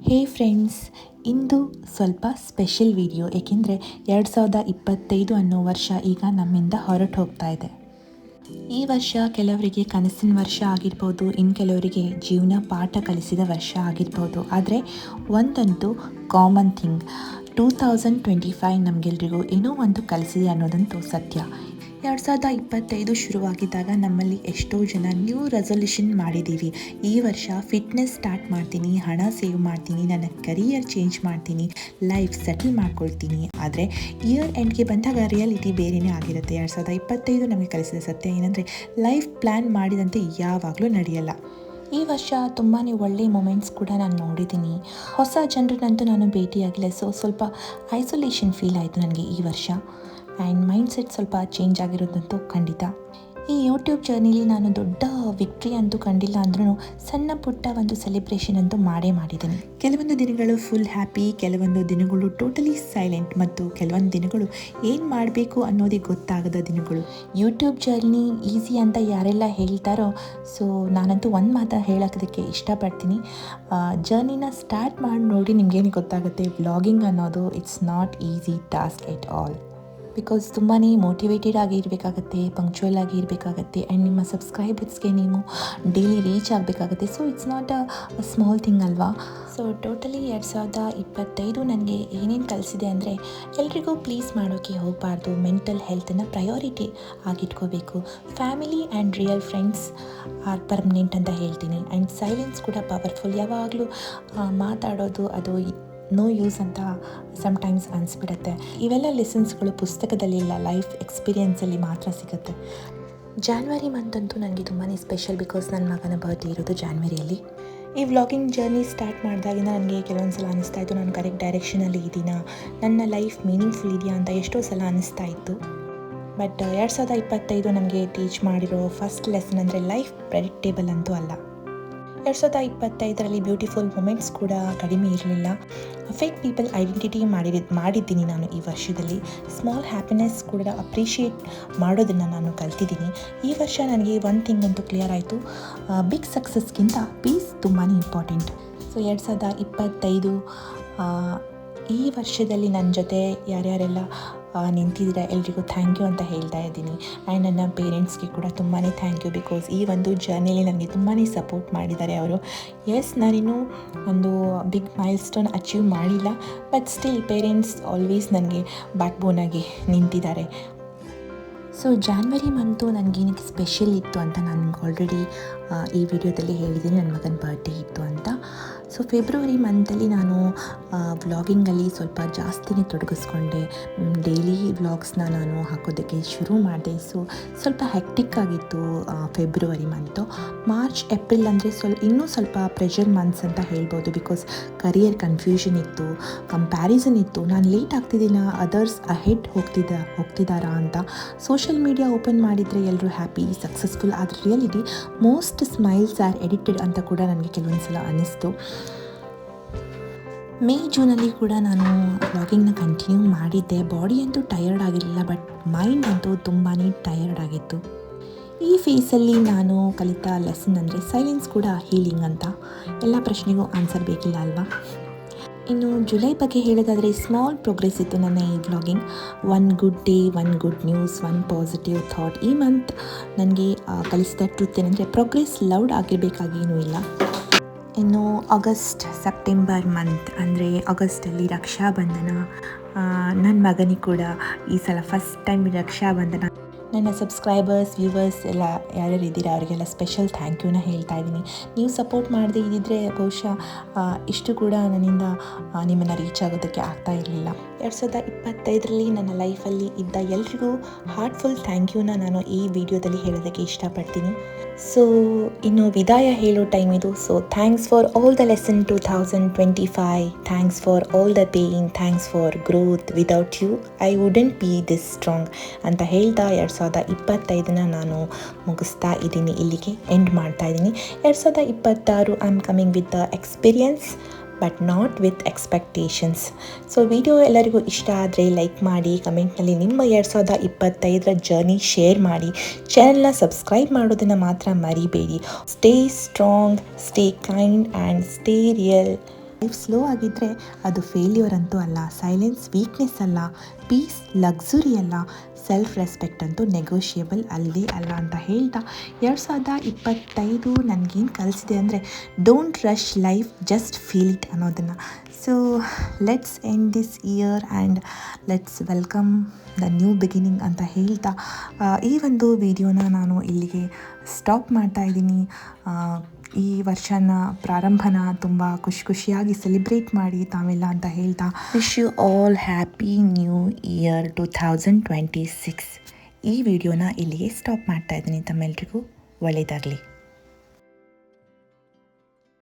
ಹೇ friends, ಇಂದು ಸ್ವಲ್ಪ special video. ಏಕೆಂದರೆ 2025 ಅನ್ನೋ ವರ್ಷ ಈಗ ನಮ್ಮಿಂದ ಹೊರಟು ಹೋಗ್ತಾ ಇದೆ. ಈ ವರ್ಷ ಕೆಲವರಿಗೆ ಕನಸಿನ ವರ್ಷ ಆಗಿರ್ಬೋದು, ಇನ್ನು ಕೆಲವರಿಗೆ ಜೀವನ ಪಾಠ ಕಲಿಸಿದ ವರ್ಷ ಆಗಿರ್ಬೋದು. ಆದರೆ ಒಂದಂತೂ ಕಾಮನ್ ಥಿಂಗ್, 2025 ನಮಗೆಲ್ರಿಗೂ ಏನೋ ಒಂದು ಕಲಿಸಿದೆ ಅನ್ನೋದಂತೂ ಸತ್ಯ. 2025 ಶುರುವಾಗಿದ್ದಾಗ ನಮ್ಮಲ್ಲಿ ಎಷ್ಟೋ ಜನ ನ್ಯೂ ರೆಸೊಲ್ಯೂಷನ್ ಮಾಡಿದ್ದೀವಿ. ಈ ವರ್ಷ ಫಿಟ್ನೆಸ್ ಸ್ಟಾರ್ಟ್ ಮಾಡ್ತೀನಿ, ಹಣ ಸೇವ್ ಮಾಡ್ತೀನಿ, ನನ್ನ ಕರಿಯರ್ ಚೇಂಜ್ ಮಾಡ್ತೀನಿ, ಲೈಫ್ ಸೆಟಲ್ ಮಾಡ್ಕೊಳ್ತೀನಿ. ಆದರೆ ಇಯರ್ ಎಂಡ್ಗೆ ಬಂದಾಗ ರಿಯಾಲಿಟಿ ಬೇರೆಯೇ ಆಗಿರುತ್ತೆ. 2025 ನಮಗೆ ಕಲಿಸಿದ ಸತ್ಯ ಏನಂದರೆ, ಲೈಫ್ ಪ್ಲ್ಯಾನ್ ಮಾಡಿದಂತೆ ಯಾವಾಗಲೂ ನಡೆಯಲ್ಲ. ಈ ವರ್ಷ ತುಂಬಾ ಒಳ್ಳೆಯ ಮೂಮೆಂಟ್ಸ್ ಕೂಡ ನಾನು ನೋಡಿದ್ದೀನಿ. ಹೊಸ ಜನರನ್ನಂತೂ ನಾನು ಭೇಟಿಯಾಗಿಲ್ಲ. ಸ್ವಲ್ಪ ಐಸೋಲೇಷನ್ ಫೀಲ್ ಆಯಿತು ನನಗೆ ಈ ವರ್ಷ. ಆ್ಯಂಡ್ ಮೈಂಡ್ಸೆಟ್ ಸ್ವಲ್ಪ ಚೇಂಜ್ ಆಗಿರೋದಂತೂ ಖಂಡಿತ. ಈ ಯೂಟ್ಯೂಬ್ ಜರ್ನಿಲಿ ನಾನು ದೊಡ್ಡ ವಿಕ್ಟ್ರಿ ಅಂತೂ ಕಂಡಿಲ್ಲ ಅಂದ್ರೂ ಸಣ್ಣ ಪುಟ್ಟ ಒಂದು ಸೆಲೆಬ್ರೇಷನ್ ಅಂತೂ ಮಾಡಿದ್ದೀನಿ. ಕೆಲವೊಂದು ದಿನಗಳು ಫುಲ್ ಹ್ಯಾಪಿ, ಕೆಲವೊಂದು ದಿನಗಳು ಟೋಟಲಿ ಸೈಲೆಂಟ್, ಮತ್ತು ಕೆಲವೊಂದು ದಿನಗಳು ಏನು ಮಾಡಬೇಕು ಅನ್ನೋದೇ ಗೊತ್ತಾಗದ ದಿನಗಳು. ಯೂಟ್ಯೂಬ್ ಜರ್ನಿ ಈಸಿ ಅಂತ ಯಾರೆಲ್ಲ ಹೇಳ್ತಾರೋ, ಸೊ ನಾನಂತೂ ಒಂದು ಮಾತು ಹೇಳೋದಕ್ಕೆ ಇಷ್ಟಪಡ್ತೀನಿ. ಜರ್ನಿನ ಸ್ಟಾರ್ಟ್ ಮಾಡಿ ನೋಡಿ, ನಿಮಗೇನು ಗೊತ್ತಾಗುತ್ತೆ, ವ್ಲಾಗಿಂಗ್ ಅನ್ನೋದು it's not easy task at all. Because ತುಂಬಾ ಮೋಟಿವೇಟೆಡ್ ಆಗಿ ಇರಬೇಕಾಗತ್ತೆ, ಪಂಕ್ಚುವಲ್ ಆಗಿ ಇರಬೇಕಾಗತ್ತೆ, ಆ್ಯಂಡ್ ನಿಮ್ಮ ಸಬ್ಸ್ಕ್ರೈಬರ್ಸ್ಗೆ ನೀವು ಡೈಲಿ ರೀಚ್ ಆಗಬೇಕಾಗತ್ತೆ. So it's not a small thing ಅಲ್ವಾ. ಸೊ ಟೋಟಲಿ 2025 ನನಗೆ ಏನೇನು ಕಲಿಸಿದೆ ಅಂದರೆ, ಎಲ್ರಿಗೂ ಪ್ಲೀಸ್ ಮಾಡೋಕ್ಕೆ ಹೋಗಬಾರ್ದು, ಮೆಂಟಲ್ ಹೆಲ್ತನ್ನು ಪ್ರಯಾರಿಟಿ ಆಗಿಟ್ಕೋಬೇಕು, family and real friends are permanent ಅಂತ ಹೇಳ್ತೀನಿ. ಆ್ಯಂಡ್ ಸೈಲೆನ್ಸ್ ಕೂಡ ಪವರ್ಫುಲ್. ಯಾವಾಗಲೂ ಮಾತಾಡೋದು ಅದು ನೋ ಯೂಸ್ ಅಂತ ಸಮ್ಟೈಮ್ಸ್ ಅನಿಸ್ಬಿಡುತ್ತೆ. ಇವೆಲ್ಲ ಲೆಸನ್ಸ್ಗಳು ಪುಸ್ತಕದಲ್ಲಿಲ್ಲ, ಲೈಫ್ ಎಕ್ಸ್ಪೀರಿಯೆನ್ಸಲ್ಲಿ ಮಾತ್ರ ಸಿಗುತ್ತೆ. ಜಾನ್ವರಿ ಮಂತಂತೂ ನನಗೆ ತುಂಬಾ ಸ್ಪೆಷಲ್, ಬಿಕಾಸ್ ನನ್ನ ಮಗನ ಬರ್ಡೇ ಇರೋದು ಜಾನ್ವರಿಯಲ್ಲಿ. ಈ ವ್ಲಾಗಿಂಗ್ ಜರ್ನಿ ಸ್ಟಾರ್ಟ್ ಮಾಡಿದಾಗಿಂದ ನನಗೆ ಕೆಲವೊಂದು ಸಲ ಅನ್ನಿಸ್ತಾ ಇತ್ತು, ನಾನು ಕರೆಕ್ಟ್ ಡೈರೆಕ್ಷನಲ್ಲಿ ಇದ್ದೀನಾ, ನನ್ನ ಲೈಫ್ ಮೀನಿಂಗ್ಫುಲ್ ಇದೆಯಾ ಅಂತ ಎಷ್ಟೋ ಸಲ ಅನ್ನಿಸ್ತಾ ಇತ್ತು. ಬಟ್ 2025 ನಮಗೆ ಟೀಚ್ ಮಾಡಿರೋ ಫಸ್ಟ್ ಲೆಸನ್ ಅಂದರೆ, ಲೈಫ್ ಪ್ರೆಡಿಕ್ಟೇಬಲ್ ಅಂತೂ ಅಲ್ಲ. 2025 ಬ್ಯೂಟಿಫುಲ್ ಮೂಮೆಂಟ್ಸ್ ಕೂಡ ಕಡಿಮೆ ಇರಲಿಲ್ಲ. ಫೇಕ್ ಪೀಪಲ್ ಐಡೆಂಟಿಟಿ ಮಾಡಿದ್ದೀನಿ ನಾನು ಈ ವರ್ಷದಲ್ಲಿ. ಸ್ಮಾಲ್ ಹ್ಯಾಪಿನೆಸ್ ಕೂಡ ಅಪ್ರಿಷಿಯೇಟ್ ಮಾಡೋದನ್ನು ನಾನು ಕಲ್ತಿದ್ದೀನಿ. ಈ ವರ್ಷ ನನಗೆ ಒಂದು ಥಿಂಗ್ ಅಂತೂ ಕ್ಲಿಯರ್ ಆಯಿತು, ಬಿಗ್ ಸಕ್ಸಸ್ಗಿಂತ ಪೀಸ್ ತುಂಬಾ ಇಂಪಾರ್ಟೆಂಟ್. ಸೊ 2025 ಈ ವರ್ಷದಲ್ಲಿ ನನ್ನ ಜೊತೆ ಯಾರ್ಯಾರೆಲ್ಲ ನಿಂತಿದ್ದೀರಾ ಎಲ್ರಿಗೂ ಥ್ಯಾಂಕ್ ಯು ಅಂತ ಹೇಳ್ತಾ ಇದ್ದೀನಿ. ಆ್ಯಂಡ್ ನನ್ನ ಪೇರೆಂಟ್ಸ್ಗೆ ಕೂಡ ತುಂಬಾ ಥ್ಯಾಂಕ್ ಯು, ಬಿಕಾಸ್ ಈ ಒಂದು ಜರ್ನಿಲಿ ನನಗೆ ತುಂಬಾ ಸಪೋರ್ಟ್ ಮಾಡಿದ್ದಾರೆ ಅವರು. ಎಸ್, ನಾನಿನ್ನೂ ಒಂದು ಬಿಗ್ ಮೈಲ್ ಸ್ಟೋನ್ ಅಚೀವ್ ಮಾಡಿಲ್ಲ, ಬಟ್ ಸ್ಟಿಲ್ ಪೇರೆಂಟ್ಸ್ ಆಲ್ವೇಸ್ ನನಗೆ ಬ್ಯಾಕ್ ಬೋನಾಗಿ ನಿಂತಿದ್ದಾರೆ. ಸೊ ಜಾನ್ವರಿ ಮಂತು ನನಗೇನಕ್ಕೆ ಸ್ಪೆಷಲ್ ಇತ್ತು ಅಂತ ನಾನು ಆಲ್ರೆಡಿ ಈ ವಿಡಿಯೋದಲ್ಲಿ ಹೇಳಿದ್ದೀನಿ, ನನ್ನ ಮಗನ ಬರ್ಡೇ ಇತ್ತು ಅಂತ. ಸೊ ಫೆಬ್ರವರಿ ಮಂತಲ್ಲಿ ನಾನು ವ್ಲಾಗಿಂಗಲ್ಲಿ ಸ್ವಲ್ಪ ಜಾಸ್ತಿನೇ ತೊಡಗಿಸ್ಕೊಂಡೆ. ಡೈಲಿ ವ್ಲಾಗ್ಸ್ನ ನಾನು ಹಾಕೋದಕ್ಕೆ ಶುರು ಮಾಡಿದೆ. ಸೊ ಸ್ವಲ್ಪ ಹೆಕ್ಟಿಕ್ ಆಗಿತ್ತು ಫೆಬ್ರವರಿ ಮಂತು. ಮಾರ್ಚ್ ಏಪ್ರಿಲ್ ಅಂದರೆ ಇನ್ನೂ ಸ್ವಲ್ಪ ಪ್ರೆಷರ್ ಮಂತ್ಸ್ ಅಂತ ಹೇಳ್ಬೋದು, ಬಿಕಾಸ್ ಕರಿಯರ್ ಕನ್ಫ್ಯೂಷನ್ ಇತ್ತು, ಕಂಪ್ಯಾರಿಸನ್ ಇತ್ತು, ನಾನು ಲೇಟ್ ಆಗ್ತಿದ್ದೀನ, ಅದರ್ಸ್ ಅಹೆಡ್ ಹೋಗ್ತಿದ್ದಾರಾ ಅಂತ. ಸೋಷಿಯಲ್ ಮೀಡಿಯಾ ಓಪನ್ ಮಾಡಿದರೆ ಎಲ್ಲರೂ ಹ್ಯಾಪಿ, ಸಕ್ಸಸ್ಫುಲ್, ಆದರೆ reality most smiles are edited ಅಂತ ಕೂಡ ನನಗೆ ಕೆಲವೊಂದು ಸಲ ಅನ್ನಿಸ್ತು. ಮೇ ಜೂನಲ್ಲಿ ಕೂಡ ನಾನು ವ್ಲಾಗಿಂಗ್ನ ಕಂಟಿನ್ಯೂ ಮಾಡಿದ್ದೆ. ಬಾಡಿ ಅಂತೂ ಟಯರ್ಡ್ ಆಗಿರಲಿಲ್ಲ, ಬಟ್ ಮೈಂಡ್ ಅಂತೂ ತುಂಬಾ ಟಯರ್ಡ್ ಆಗಿತ್ತು. ಈ ಫೇಸಲ್ಲಿ ನಾನು ಕಲಿತ ಲೆಸನ್ ಅಂದರೆ, ಸೈಲೆನ್ಸ್ ಕೂಡ ಹೀಲಿಂಗ್ ಅಂತ. ಎಲ್ಲ ಪ್ರಶ್ನೆಗೂ ಆನ್ಸರ್ ಬೇಕಿಲ್ಲ ಅಲ್ವಾ. ಇನ್ನು ಜುಲೈ ಬಗ್ಗೆ ಹೇಳೋದಾದರೆ, ಸ್ಮಾಲ್ ಪ್ರೋಗ್ರೆಸ್ ಇತ್ತು ನನ್ನ ಈ vlogging. One good day, one good news, one positive thought. ಈ ಮಂತ್ ನನಗೆ ಕಲಿಸಿದ ಟ್ರೂತ್ ಏನಂದರೆ, ಪ್ರೋಗ್ರೆಸ್ ಲೌಡ್ ಆಗಿರಬೇಕಾಗೇನೂ ಇಲ್ಲ. ಇನ್ನು ಆಗಸ್ಟ್ ಸೆಪ್ಟೆಂಬರ್ ಮಂತ್ ಅಂದರೆ, ಆಗಸ್ಟಲ್ಲಿ ರಕ್ಷಾಬಂಧನ. ನನ್ನ ಮಗನಿಗೆ ಕೂಡ ಈ ಸಲ ಫಸ್ಟ್ ಟೈಮ್ ರಕ್ಷಾಬಂಧನ. ನನ್ನ ಸಬ್ಸ್ಕ್ರೈಬರ್ಸ್, ವ್ಯೂವರ್ಸ್ ಎಲ್ಲ ಯಾರ್ಯಾರು ಇದ್ದೀರಾ ಅವರಿಗೆಲ್ಲ ಸ್ಪೆಷಲ್ ಥ್ಯಾಂಕ್ ಯೂನ ಹೇಳ್ತಾ ಇದ್ದೀನಿ. ನೀವು ಸಪೋರ್ಟ್ ಮಾಡದೇ ಇದ್ದಿದ್ದರೆ ಬಹುಶಃ ಇಷ್ಟು ಕೂಡ ನನ್ನಿಂದ ನಿಮ್ಮನ್ನು ರೀಚ್ ಆಗೋದಕ್ಕೆ ಆಗ್ತಾ ಇರಲಿಲ್ಲ. 2025 ನನ್ನ ಲೈಫಲ್ಲಿ ಇದ್ದ ಎಲ್ರಿಗೂ ಹಾರ್ಟ್ಫುಲ್ ಥ್ಯಾಂಕ್ ಯೂನ ನಾನು ಈ ವಿಡಿಯೋದಲ್ಲಿ ಹೇಳೋದಕ್ಕೆ ಇಷ್ಟಪಡ್ತೀನಿ. ಸೊ ಇನ್ನು ವಿದಾಯ ಹೇಳೋ ಟೈಮ್ ಇದು. So thanks for all the lesson 2025, thanks for all the pain, thanks for growth. Without you I wouldn't be this strong ಅಂತ ಹೇಳ್ತಾ 2025 ನಾನು ಮುಗಿಸ್ತಾ ಇದ್ದೀನಿ, ಇಲ್ಲಿಗೆ ಎಂಡ್ ಮಾಡ್ತಾ ಇದ್ದೀನಿ. 2026 I am coming with the experience, but not with expectations. So video ಎಲ್ಲರಿಗೂ ಇಷ್ಟ ಆದರೆ ಲೈಕ್ ಮಾಡಿ, ಕಮೆಂಟ್ನಲ್ಲಿ ನಿಮ್ಮ 2025 ಜರ್ನಿ ಶೇರ್ ಮಾಡಿ, ಚಾನಲ್ನ ಸಬ್ಸ್ಕ್ರೈಬ್ ಮಾಡೋದನ್ನು ಮಾತ್ರ ಮರಿಬೇಡಿ. Stay strong, stay kind and stay real. Life slow ಆಗಿದ್ದರೆ ಅದು ಫೇಲ್ಯೂರ್ ಅಂತೂ ಅಲ್ಲ, ಸೈಲೆನ್ಸ್ ವೀಕ್ನೆಸ್ ಅಲ್ಲ, ಪೀಸ್ ಲಕ್ಸುರಿ ಅಲ್ಲ, ಸೆಲ್ಫ್ ರೆಸ್ಪೆಕ್ಟ್ ಅಂತೂ ನೆಗೋಷಿಯಬಲ್ ಅಲ್ಲೇ ಅಲ್ಲ ಅಂತ ಹೇಳ್ತಾ 2025 ನನಗೇನು ಕಲಿಸಿದೆ ಅಂದರೆ don't rush life, just feel it ಅನ್ನೋದನ್ನು. So let's end this year and let's welcome the new beginning ಅಂತ ಹೇಳ್ತಾ ಈ ಒಂದು ವಿಡಿಯೋನ ನಾನು ಇಲ್ಲಿಗೆ ಸ್ಟಾಪ್ ಮಾಡ್ತಾ ಇದ್ದೀನಿ. ಈ ವರ್ಷನ ಪ್ರಾರಂಭನ ತುಂಬ ಖುಷಿಯಾಗಿ ಸೆಲೆಬ್ರೇಟ್ ಮಾಡಿ ತಾವೆಲ್ಲ ಅಂತ ಹೇಳ್ತಾ wish you all happy new year 2026. ಈ ವಿಡಿಯೋನ ಇಲ್ಲಿಗೆ ಸ್ಟಾಪ್ ಮಾಡ್ತಾ ಇದ್ದೀನಿ. ತಮ್ಮೆಲ್ರಿಗೂ ಒಳ್ಳೆಯದಾಗಲಿ.